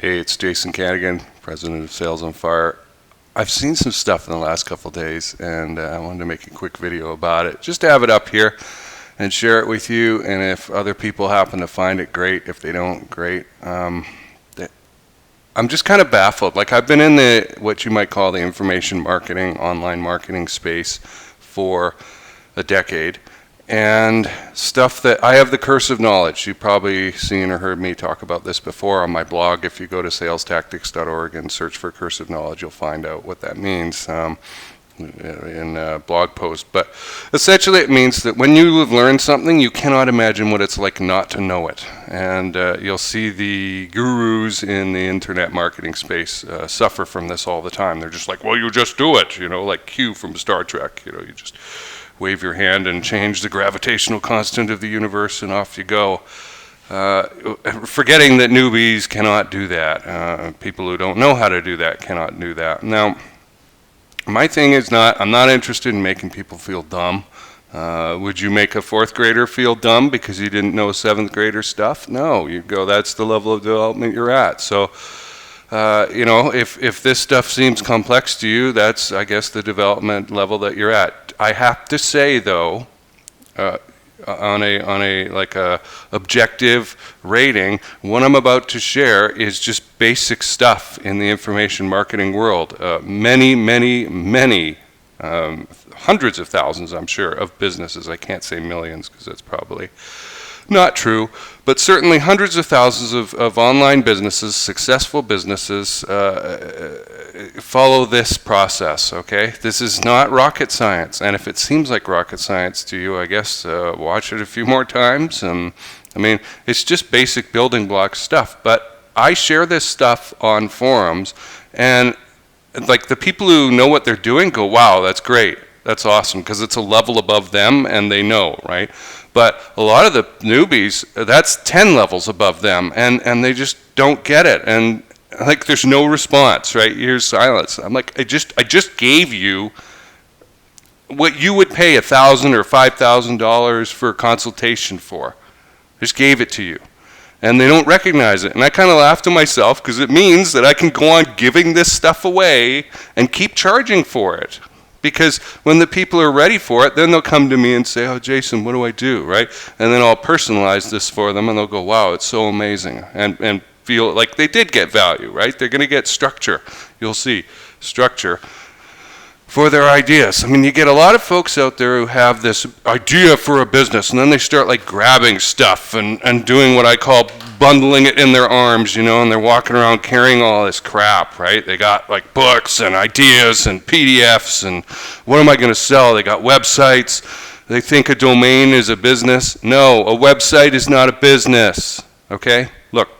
Hey, it's Jason Kanigan, President of Sales on Fire. I've seen some stuff in the last couple of days, and I wanted to make a quick video about it, just to have it up here and share it with you. And if other people happen to find it, great. If they don't, great. I'm just kind of baffled. Like, I've been in the what you might call the information marketing, online marketing space for a decade. And stuff that I have the curse of knowledge. You've probably seen or heard me talk about this before on my blog. If you go to salestactics.org and search for curse of knowledge, you'll find out what that means in a blog post. But essentially it means that when you have learned something, you cannot imagine what it's like not to know it. And you'll see the gurus in the internet marketing space suffer from this all the time. They're just like, well, you just do it, like Q from Star Trek. You just wave your hand and change the gravitational constant of the universe, and off you go. Forgetting that newbies cannot do that. People who don't know how to do that cannot do that. Now, my thing is I'm not interested in making people feel dumb. Would you make a fourth grader feel dumb because he didn't know seventh grader stuff? No, you go, that's the level of development you're at. So, if this stuff seems complex to you, that's, I guess, the development level that you're at. I have to say, though, on a objective rating, what I'm about to share is just basic stuff in the information marketing world. Many, hundreds of thousands, I'm sure, of businesses. I can't say millions because that's probably not true, but certainly hundreds of thousands of online businesses, successful businesses, follow this process, okay? This is not rocket science, and if it seems like rocket science to you, I guess watch it a few more times. It's just basic building block stuff, but I share this stuff on forums, and like the people who know what they're doing go, wow, that's great, that's awesome, because it's a level above them, and they know, right? But a lot of the newbies, that's 10 levels above them, and they just don't get it. And like, there's no response, right? Here's silence. I'm like, I just gave you what you would pay $1,000 or $5,000 for a consultation for. I just gave it to you. And they don't recognize it. And I kind of laugh to myself because it means that I can go on giving this stuff away and keep charging for it. Because when the people are ready for it, then they'll come to me and say, oh, Jason, what do I do, right? And then I'll personalize this for them, and they'll go, wow, it's so amazing, and feel like they did get value, right? They're going to get structure. You'll see structure for their ideas. You get a lot of folks out there who have this idea for a business, and then they start like grabbing stuff and doing what I call bundling it in their arms, and they're walking around carrying all this crap, right? They got like books and ideas and PDFs, and what am I going to sell? They got websites. They think a domain is a business. No, a website is not a business, okay? Look,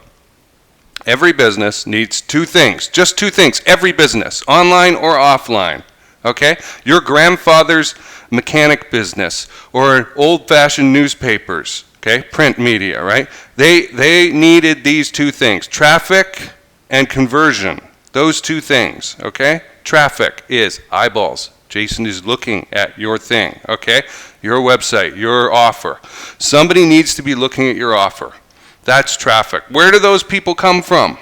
every business needs two things, just two things, every business, online or offline. Okay? Your grandfather's mechanic business or old-fashioned newspapers, okay? Print media, right? They needed these two things, traffic and conversion. Those two things, okay? Traffic is eyeballs. Jason is looking at your thing, okay? Your website, your offer. Somebody needs to be looking at your offer. That's traffic. Where do those people come from?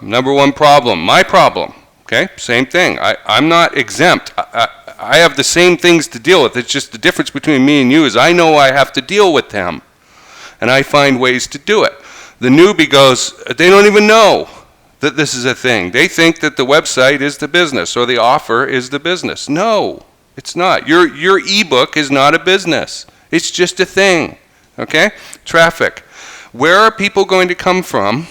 Number one problem, my problem. Okay, same thing. I'm not exempt. I have the same things to deal with. It's just the difference between me and you is I know I have to deal with them, and I find ways to do it. The newbie goes, they don't even know that this is a thing. They think that the website is the business or the offer is the business. No, it's not. Your ebook is not a business. It's just a thing. Okay? Traffic. Where are people going to come from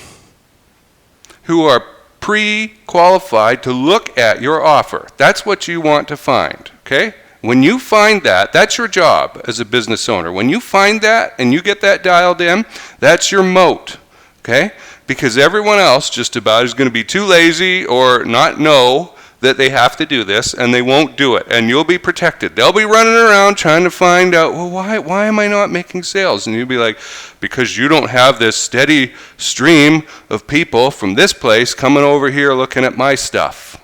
who are pre-qualified to look at your offer? That's what you want to find, okay? When you find that, that's your job as a business owner. When you find that and you get that dialed in, that's your moat, okay? Because everyone else just about is going to be too lazy or not know that they have to do this, and they won't do it, and you'll be protected. They'll be running around trying to find out, well, why am I not making sales? And you'll be like, because you don't have this steady stream of people from this place coming over here looking at my stuff.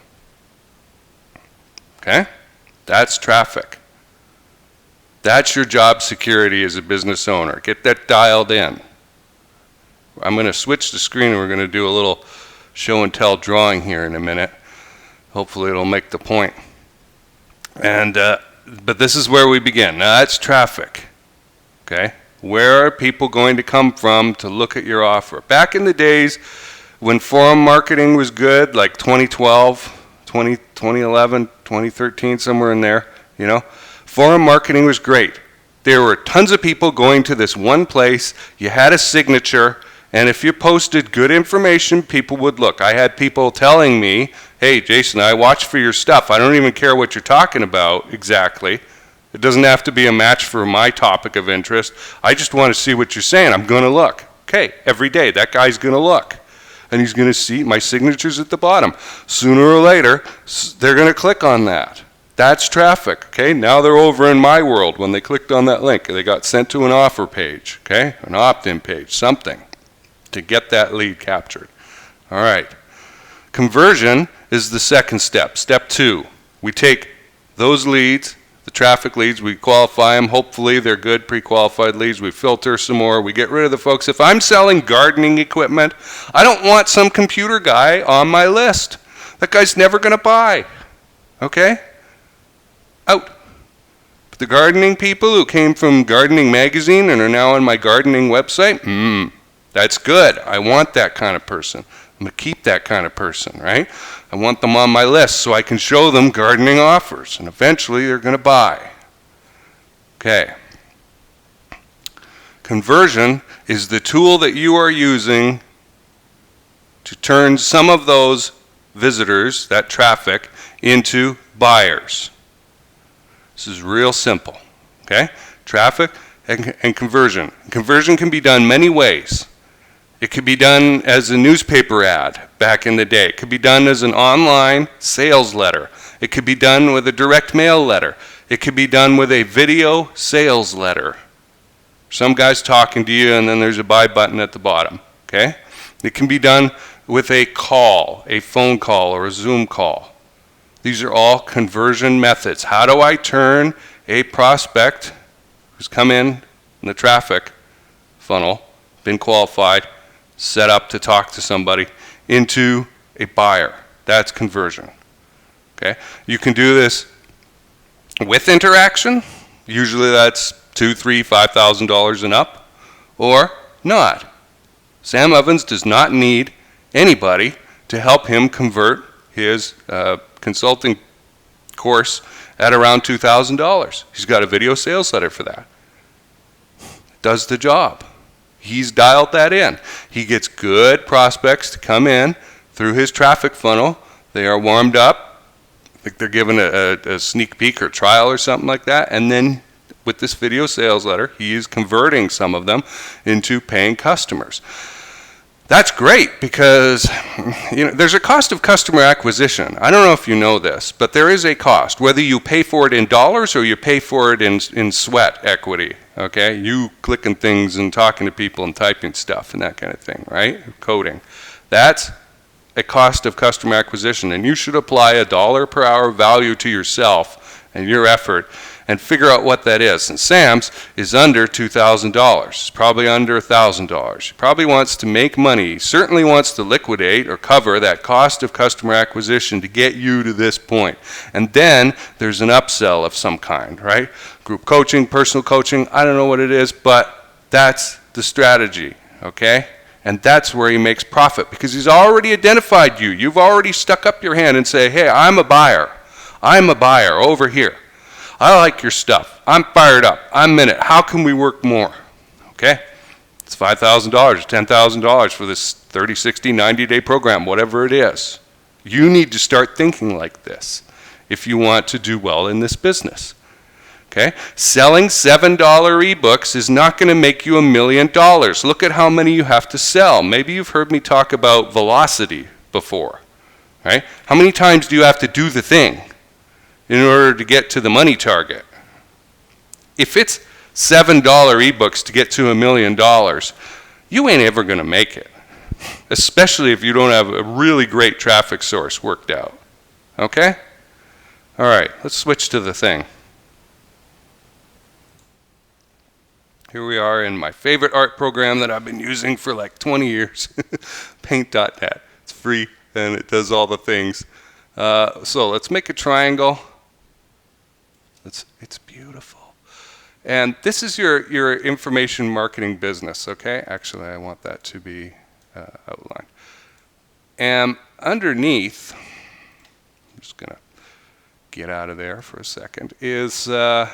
Okay? That's traffic. That's your job security as a business owner. Get that dialed in. I'm going to switch the screen and we're going to do a little show and tell drawing here in a minute. Hopefully it'll make the point. And but this is where we begin. Now that's traffic. Okay? Where are people going to come from to look at your offer? Back in the days when forum marketing was good, like 2012, 2011, 2013, somewhere in there, you know, forum marketing was great. There were tons of people going to this one place. You had a signature, and if you posted good information, people would look. I had people telling me, hey, Jason, I watch for your stuff. I don't even care what you're talking about exactly. It doesn't have to be a match for my topic of interest. I just want to see what you're saying. I'm going to look. Okay, every day, that guy's going to look. And he's going to see my signatures at the bottom. Sooner or later, they're going to click on that. That's traffic, okay? Now they're over in my world when they clicked on that link. They got sent to an offer page, okay? An opt-in page, something to get that lead captured. All right. Conversion is the second step. Step 2, we take those leads, the traffic leads, we qualify them. Hopefully they're good pre-qualified leads. We filter some more. We get rid of the folks. If I'm selling gardening equipment, I don't want some computer guy on my list. That guy's never going to buy, okay? Out. But the gardening people who came from Gardening Magazine and are now on my gardening website, that's good. I want that kind of person. I'm going to keep that kind of person, right? I want them on my list so I can show them gardening offers, and eventually they're going to buy. Okay. Conversion is the tool that you are using to turn some of those visitors, that traffic, into buyers. This is real simple, okay? Traffic and conversion. Conversion can be done many ways. It could be done as a newspaper ad back in the day. It could be done as an online sales letter. It could be done with a direct mail letter. It could be done with a video sales letter. Some guy's talking to you and then there's a buy button at the bottom, okay? It can be done with a call, a phone call or a Zoom call. These are all conversion methods. How do I turn a prospect who's come in the traffic funnel, been qualified, set up to talk to somebody, into a buyer? That's conversion. Okay? You can do this with interaction. Usually that's $2,000, $3,000, $5,000 and up, or not. Sam Evans does not need anybody to help him convert his consulting course at around $2,000. He's got a video sales letter for that. Does the job. He's dialed that in. He gets good prospects to come in through his traffic funnel. They are warmed up. I think they're given a sneak peek or trial or something like that. And then with this video sales letter, he is converting some of them into paying customers. That's great because there's a cost of customer acquisition. I don't know if you know this, but there is a cost, whether you pay for it in dollars or you pay for it in sweat equity, okay? You clicking things and talking to people and typing stuff and that kind of thing, right? Coding. That's a cost of customer acquisition, and you should apply $1 per hour value to yourself and your effort and figure out what that is. And Sam's is under $2,000. It's probably under $1,000. He probably wants to make money. He certainly wants to liquidate or cover that cost of customer acquisition to get you to this point. And then there's an upsell of some kind, right? Group coaching, personal coaching, I don't know what it is, but that's the strategy, okay? And that's where he makes profit because he's already identified you. You've already stuck up your hand and say, hey, I'm a buyer. I'm a buyer over here. I like your stuff. I'm fired up. I'm in it. How can we work more? Okay? It's $5,000, $10,000 for this 30, 60, 90-day program, whatever it is. You need to start thinking like this if you want to do well in this business. Okay? Selling $7 ebooks is not going to make you $1 million. Look at how many you have to sell. Maybe you've heard me talk about velocity before. Right? How many times do you have to do the thing in order to get to the money target? If it's $7 ebooks to get to $1 million, you ain't ever going to make it, especially if you don't have a really great traffic source worked out. Okay? All right, let's switch to the thing. Here we are in my favorite art program that I've been using for like 20 years, paint.net. It's free and it does all the things. So let's make a triangle. It's beautiful. And this is your information marketing business, okay? Actually, I want that to be outlined. And underneath, I'm just going to get out of there for a second, is a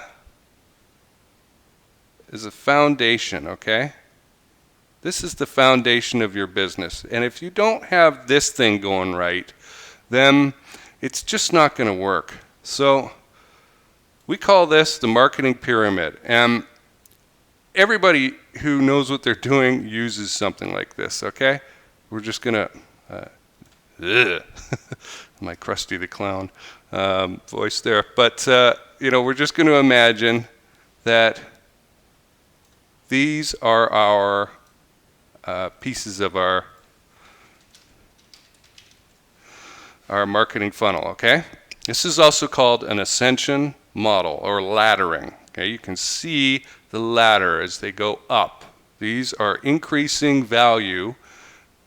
foundation, okay? This is the foundation of your business. And if you don't have this thing going right, then it's just not going to work. So we call this the marketing pyramid. And everybody who knows what they're doing uses something like this, okay? We're just going to, my Krusty the Clown voice there. But, we're just going to imagine that these are our pieces of our marketing funnel, okay? This is also called an Ascension Model or laddering. Okay, you can see the ladder as they go up. These are increasing value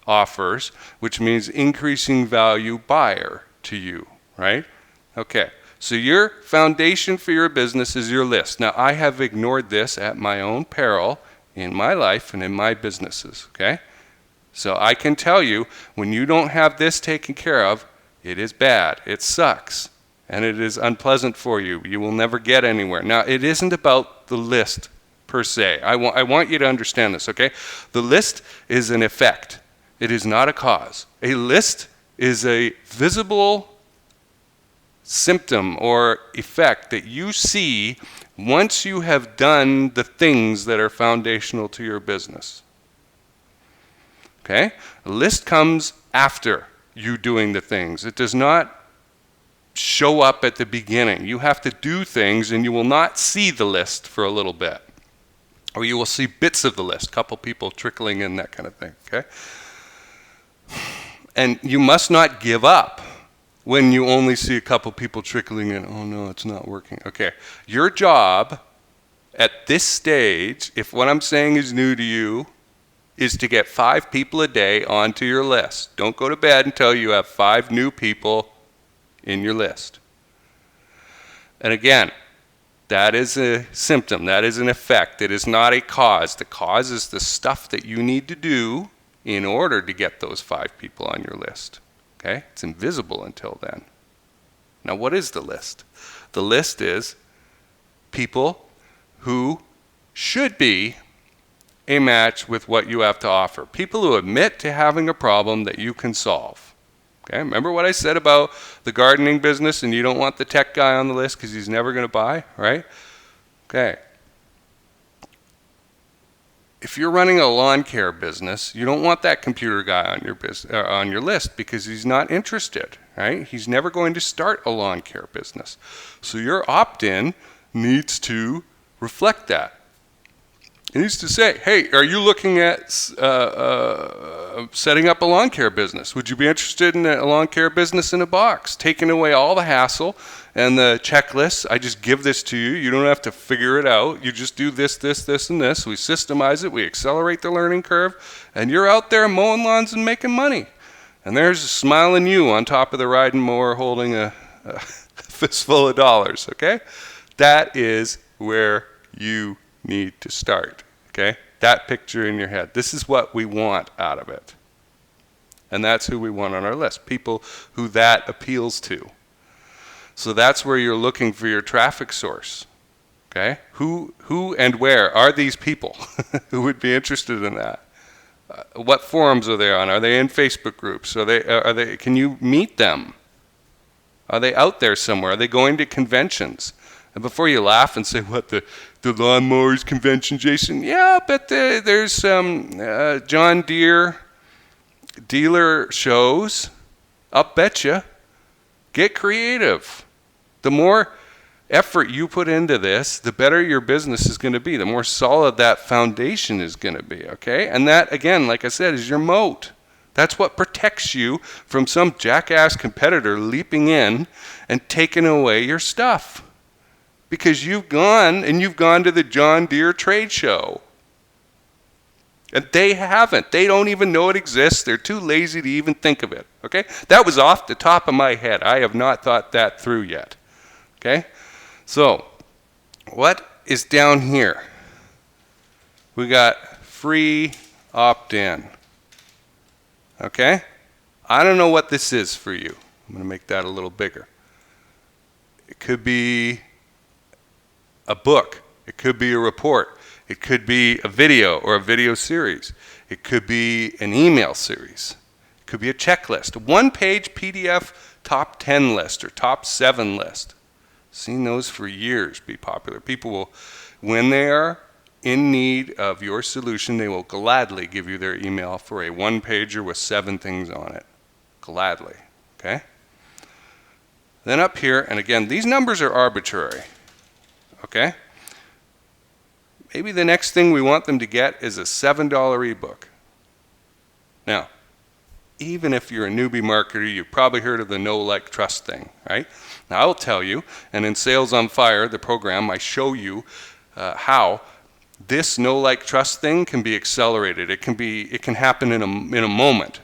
offers, which means increasing value buyer to you, right? Okay, so your foundation for your business is your list. Now, I have ignored this at my own peril in my life and in my businesses, okay? So I can tell you, when you don't have this taken care of, it is bad, it sucks, and it is unpleasant for you. You will never get anywhere. Now, it isn't about the list per se. I want you to understand this, okay? The list is an effect. It is not a cause. A list is a visible symptom or effect that you see once you have done the things that are foundational to your business. Okay? A list comes after you doing the things. It does not show up at the beginning. You have to do things and you will not see the list for a little bit. Or you will see bits of the list, a couple people trickling in, that kind of thing, okay? And you must not give up when you only see a couple people trickling in. Oh no, it's not working. Okay, your job at this stage, if what I'm saying is new to you, is to get 5 people a day onto your list. Don't go to bed until you have 5 new people in your list. And again, that is a symptom, that is an effect, it is not a cause. The cause is the stuff that you need to do in order to get those 5 people on your list. Okay? It's invisible until then. Now, what is the list? The list is people who should be a match with what you have to offer. People who admit to having a problem that you can solve. Okay? Remember what I said about the gardening business and you don't want the tech guy on the list because he's never going to buy, right? Okay. If you're running a lawn care business, you don't want that computer guy on your list because he's not interested, right? He's never going to start a lawn care business. So your opt-in needs to reflect that. It needs to say, hey, are you looking at setting up a lawn care business? Would you be interested in a lawn care business in a box? Taking away all the hassle and the checklists. I just give this to you. You don't have to figure it out. You just do this, this, this, and this. We systemize it. We accelerate the learning curve. And you're out there mowing lawns and making money. And there's a smiling you on top of the riding mower holding a fistful of dollars, okay? That is where you need to start, okay? That picture in your head. This is what we want out of it. And that's who we want on our list, people who that appeals to. So that's where you're looking for your traffic source, okay? Who and where are these people who would be interested in that? What forums are they on? Are they in Facebook groups? Are they? Can you meet them? Are they out there somewhere? Are they going to conventions? And before you laugh and say, what, the lawnmowers convention, Jason? Yeah, but there's John Deere dealer shows. I'll bet you. Get creative. The more effort you put into this, the better your business is going to be. The more solid that foundation is going to be, okay? And that, again, like I said, is your moat. That's what protects you from some jackass competitor leaping in and taking away your stuff. because you've gone to the John Deere trade show. And they haven't. They don't even know it exists. They're too lazy to even think of it. Okay? That was off the top of my head. I have not thought that through yet. Okay? So, what is down here? We got free opt-in. Okay? I don't know what this is for you. I'm going to make that a little bigger. It could be a book. It could be a report. It could be a video or a video series. It could be an email series. It could be a checklist. A one-page PDF top 10 list or top 7 list. Seen those for years be popular. People will, when they are in need of your solution, they will gladly give you their email for a one-pager with 7 things on it. Gladly. Okay? Then up here, and again, these numbers are arbitrary. Okay? Maybe the next thing we want them to get is a $7 ebook. Now, even if you're a newbie marketer, you've probably heard of the know, like, trust thing, right? Now, I will tell you, and in Sales on Fire, the program, I show you how this know, like, trust thing can be accelerated. It can happen in a moment.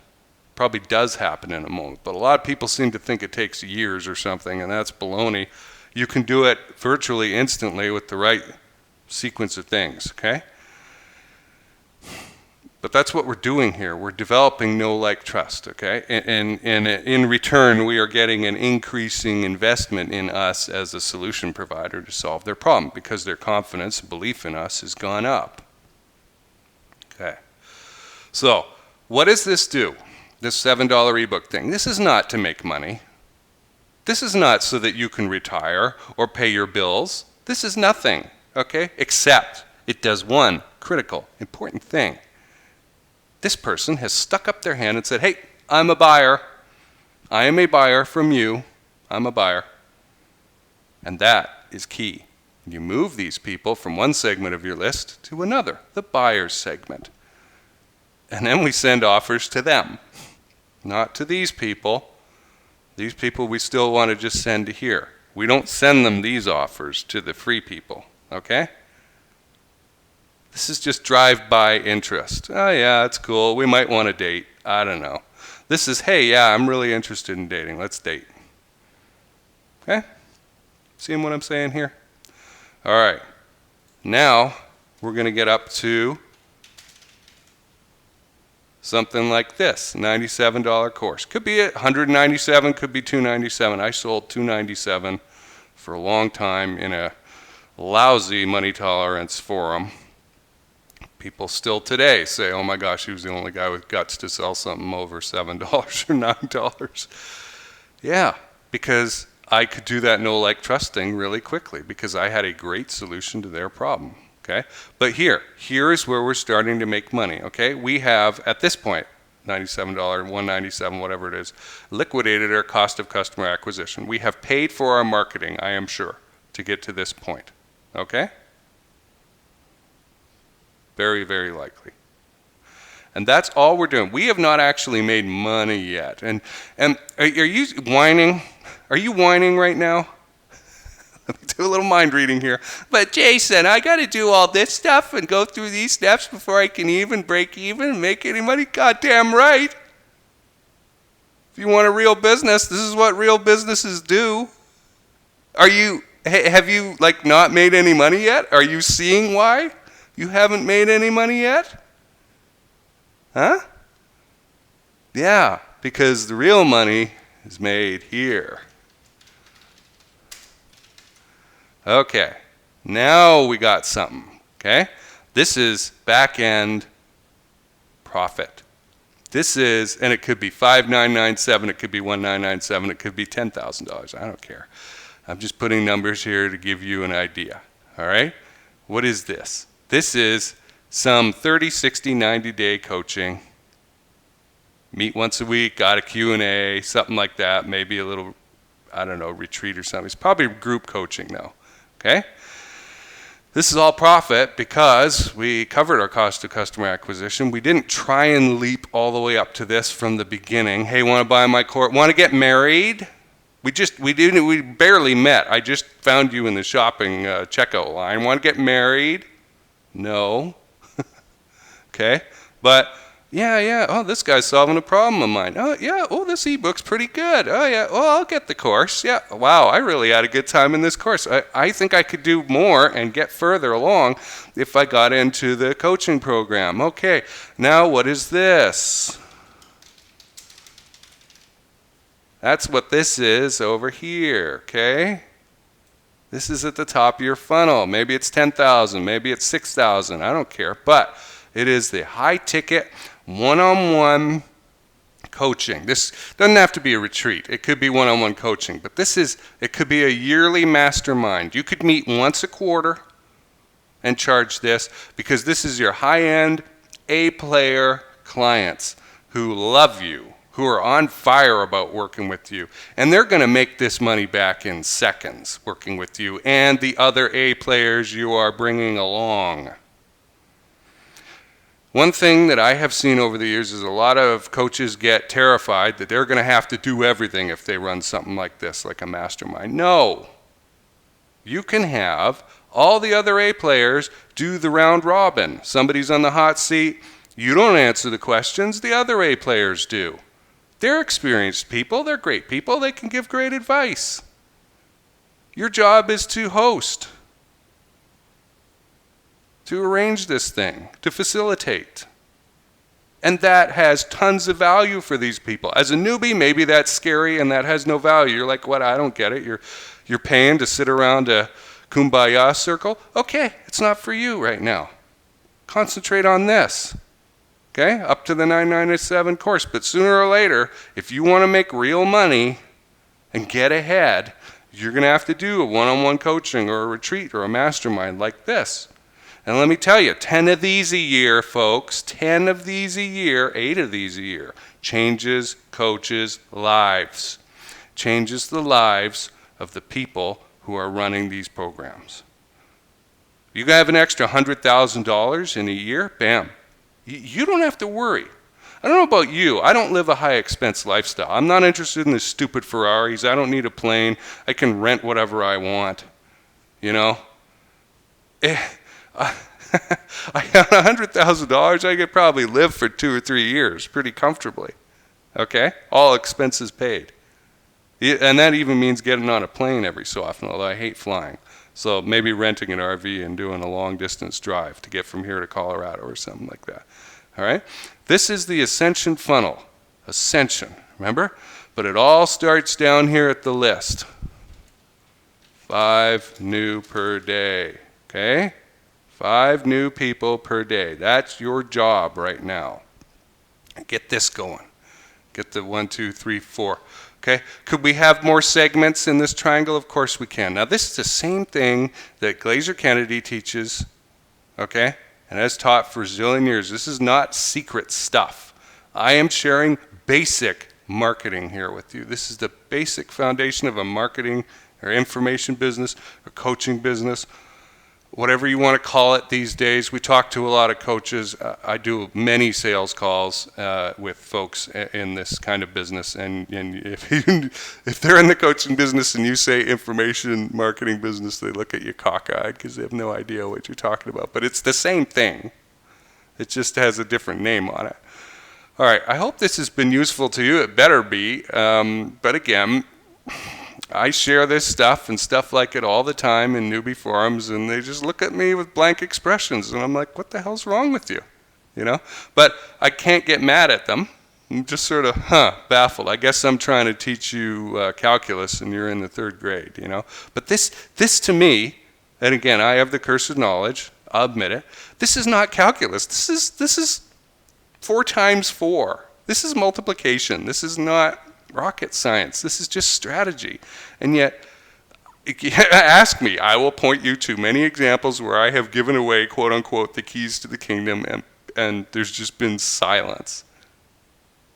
Probably does happen in a moment, but a lot of people seem to think it takes years or something, and that's baloney. You can do it virtually instantly with the right sequence of things, okay? But that's what we're doing here. We're developing know, like, trust, okay? And in return, we are getting an increasing investment in us as a solution provider to solve their problem because their confidence and belief in us has gone up. Okay. So, what does this do? This $7 ebook thing. This is not to make money. This is not so that you can retire or pay your bills. This is nothing. Okay? Except it does one critical, important thing. This person has stuck up their hand and said, hey, I'm a buyer. I am a buyer from you. I'm a buyer. And that is key. You move these people from one segment of your list to another, the buyer's segment. And then we send offers to them, not to these people. These people we still want to just send to here. We don't send them these offers to the free people. Okay? This is just drive-by interest. Oh yeah, it's cool. We might want to date. I don't know. This is, hey, yeah, I'm really interested in dating. Let's date. Okay? Seeing what I'm saying here? All right. Now, we're going to get up to something like this, $97 course. Could be $197, could be $297. I sold $297 for a long time in a lousy money tolerance forum. People still today say, oh my gosh, he was the only guy with guts to sell something over $7 or $9. Yeah, because I could do that know, like, trust thing really quickly because I had a great solution to their problem. Okay? But here is where we're starting to make money. Okay? We have, at this point, $97, $197, whatever it is, liquidated our cost of customer acquisition. We have paid for our marketing, I am sure, to get to this point. Okay? Very, very likely. And that's all we're doing. We have not actually made money yet. And are you whining? Are you whining right now? Let me do a little mind reading here. But Jason, I got to do all this stuff and go through these steps before I can even break even and make any money? Goddamn right. If you want a real business, this is what real businesses do. Have you like not made any money yet? Are you seeing why you haven't made any money yet? Huh? Yeah, because the real money is made here. Okay, now we got something, okay? This is back-end profit. This is, and it could be $5,997, it could be $1,997, it could be $10,000, I don't care. I'm just putting numbers here to give you an idea, all right? What is this? This is some 30, 60, 90-day coaching. Meet once a week, got a Q&A, something like that, maybe a little, I don't know, retreat or something. It's probably group coaching though, okay? This is all profit because we covered our cost of customer acquisition. We didn't try and leap all the way up to this from the beginning. Hey, want to buy my course? Want to get married? We barely met. I just found you in the shopping checkout line. Want to get married? No. Okay. But yeah. Oh, this guy's solving a problem of mine. Oh, yeah. Oh, this ebook's pretty good. Oh, yeah. Oh, I'll get the course. Yeah. Wow, I really had a good time in this course. I think I could do more and get further along if I got into the coaching program. Okay. Now, what is this? That's what this is over here, okay? This is at the top of your funnel. Maybe it's 10,000, maybe it's 6,000, I don't care. But it is the high-ticket, one-on-one coaching. This doesn't have to be a retreat. It could be one-on-one coaching. But it could be a yearly mastermind. You could meet once a quarter and charge this, because this is your high-end A-player clients who love you, who are on fire about working with you. And they're going to make this money back in seconds working with you and the other A players you are bringing along. One thing that I have seen over the years is a lot of coaches get terrified that they're going to have to do everything if they run something like this, like a mastermind. No. You can have all the other A players do the round robin. Somebody's on the hot seat. You don't answer the questions. The other A players do. They're experienced people. They're great people. They can give great advice. Your job is to host, to arrange this thing, to facilitate. And that has tons of value for these people. As a newbie, maybe that's scary and that has no value. You're like, what? I don't get it. You're paying to sit around a kumbaya circle? Okay, it's not for you right now. Concentrate on this. Okay, up to the 997 course. But sooner or later, if you want to make real money and get ahead, you're going to have to do a one-on-one coaching or a retreat or a mastermind like this. And let me tell you, 10 of these a year, folks, 10 of these a year, 8 of these a year, changes coaches' lives. Changes the lives of the people who are running these programs. You have an extra $100,000 in a year, bam. You don't have to worry. I don't know about you. I don't live a high expense lifestyle. I'm not interested in the stupid Ferraris. I don't need a plane. I can rent whatever I want. You know? I have $100,000. I could probably live for 2 or 3 years pretty comfortably. Okay? All expenses paid. And that even means getting on a plane every so often, although I hate flying. So maybe renting an RV and doing a long distance drive to get from here to Colorado or something like that. All right? This is the Ascension Funnel. Ascension, remember? But it all starts down here at the list. 5 new per day. Okay? 5 new people per day. That's your job right now. Get this going. Get the 1, 2, 3, 4. Okay, could we have more segments in this triangle? Of course we can. Now this is the same thing that Glazer Kennedy teaches, okay, and has taught for a zillion years. This is not secret stuff. I am sharing basic marketing here with you. This is the basic foundation of a marketing or information business or coaching business, whatever you want to call it these days. We talk to a lot of coaches. I do many sales calls with folks in this kind of business. And if they're in the coaching business and you say information marketing business, they look at you cockeyed because they have no idea what you're talking about. But it's the same thing. It just has a different name on it. All right, I hope this has been useful to you. It better be. But again, I share this stuff and stuff like it all the time in newbie forums, and they just look at me with blank expressions, and I'm like, what the hell's wrong with you? You know? But I can't get mad at them. I'm just sort of, baffled. I guess I'm trying to teach you calculus, and you're in the 3rd grade, you know? But this to me, and again, I have the curse of knowledge, I'll admit it, this is not calculus. This is 4 times 4. This is multiplication. This is not rocket science. This is just strategy. And yet, ask me, I will point you to many examples where I have given away, quote unquote, the keys to the kingdom, and there's just been silence.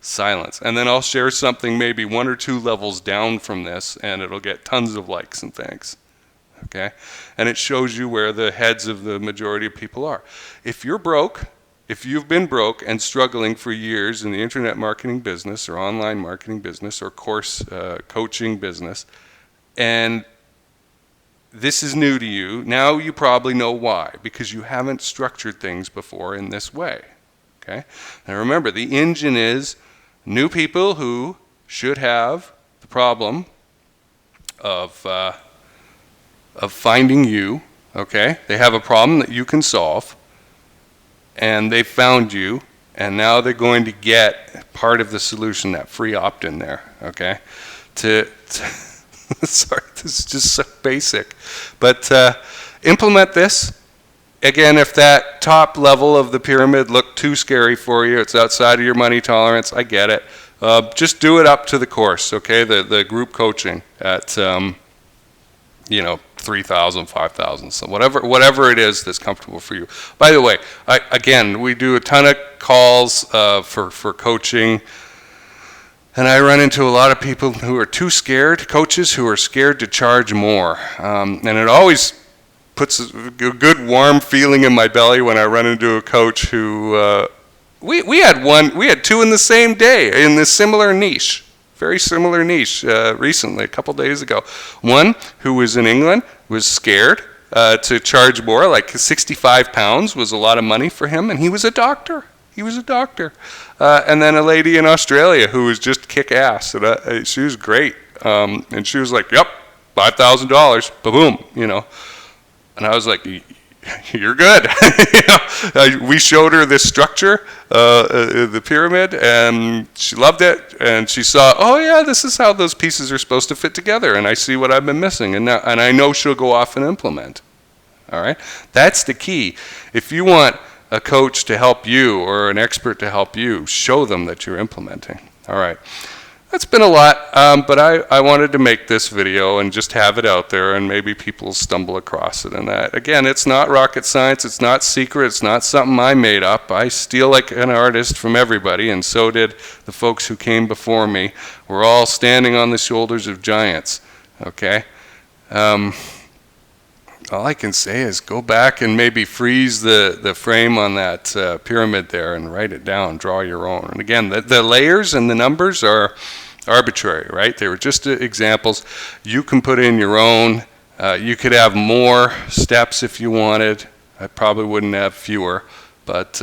Silence. And then I'll share something maybe 1 or 2 levels down from this, and it'll get tons of likes and thanks. Okay? And it shows you where the heads of the majority of people are. If you're broke, if you've been broke and struggling for years in the internet marketing business or online marketing business or course coaching business, and this is new to you, now you probably know why, because you haven't structured things before in this way. Okay? Now remember, the engine is new people who should have the problem of finding you. Okay? They have a problem that you can solve, and they found you, and now they're going to get part of the solution, that free opt-in there. Okay? Sorry, this is just so basic, but implement this. Again, if that top level of the pyramid looked too scary for you, it's outside of your money tolerance, I get it. Just do it up to the course, okay? The group coaching at, you know, 3,000, 5,000, so whatever it is that's comfortable for you. By the way, again, we do a ton of calls for coaching, and I run into a lot of people who are too scared, coaches who are scared to charge more, and it always puts a good warm feeling in my belly when I run into a coach who we had two in the same day in this similar niche, very similar niche recently, a couple days ago. One who was in England was scared to charge more, like £65 was a lot of money for him, and he was a doctor. And then a lady in Australia who was just kick ass, and she was great, and she was like, "Yep, $5,000, boom," you know. And I was like, "You're good." You know, we showed her this structure, the pyramid, and she loved it. And she saw, oh yeah, this is how those pieces are supposed to fit together. And I see what I've been missing, and I know she'll go off and implement. All right, that's the key. If you want a coach to help you or an expert to help you, show them that you're implementing. All right. That's been a lot, but I wanted to make this video and just have it out there, and maybe people stumble across it. And that, again, it's not rocket science, it's not secret, it's not something I made up. I steal like an artist from everybody, and so did the folks who came before me. We're all standing on the shoulders of giants, okay? All I can say is go back and maybe freeze the frame on that pyramid there and write it down, draw your own. And again, the layers and the numbers are arbitrary, right? They were just examples. You can put in your own. You could have more steps if you wanted. I probably wouldn't have fewer, but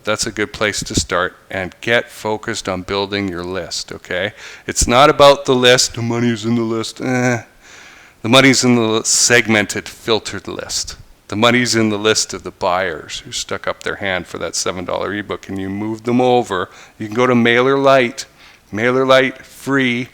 that's a good place to start, and get focused on building your list, okay? It's not about the list, the money's in the list, The money's in the segmented, filtered list. The money's in the list of the buyers who stuck up their hand for that $7 ebook, and you move them over. You can go to MailerLite free,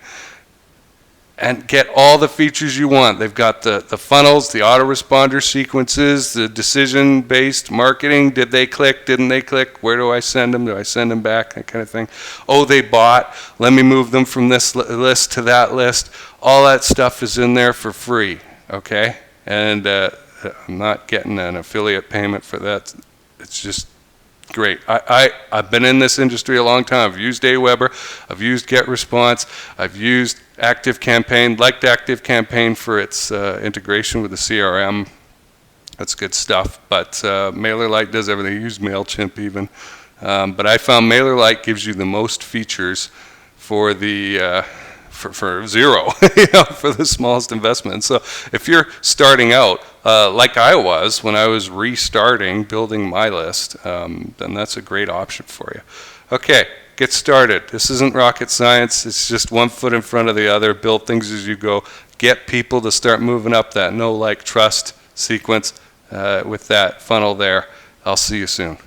and get all the features you want. They've got the funnels, the autoresponder sequences, the decision-based marketing. Did they click? Didn't they click? Where do I send them? Do I send them back? That kind of thing. Oh, they bought. Let me move them from this list to that list. All that stuff is in there for free, okay? And I'm not getting an affiliate payment for that. It's just great. I've been in this industry a long time. I've used Aweber. I've used GetResponse. I've used ActiveCampaign. Liked ActiveCampaign for its integration with the CRM. That's good stuff. But MailerLite does everything. I use MailChimp even. But I found MailerLite gives you the most features for the for zero, you know, for the smallest investment. So if you're starting out, like I was when I was restarting building my list, then that's a great option for you. Okay, get started. This isn't rocket science. It's just one foot in front of the other. Build things as you go. Get people to start moving up that know, like, trust sequence with that funnel there. I'll see you soon.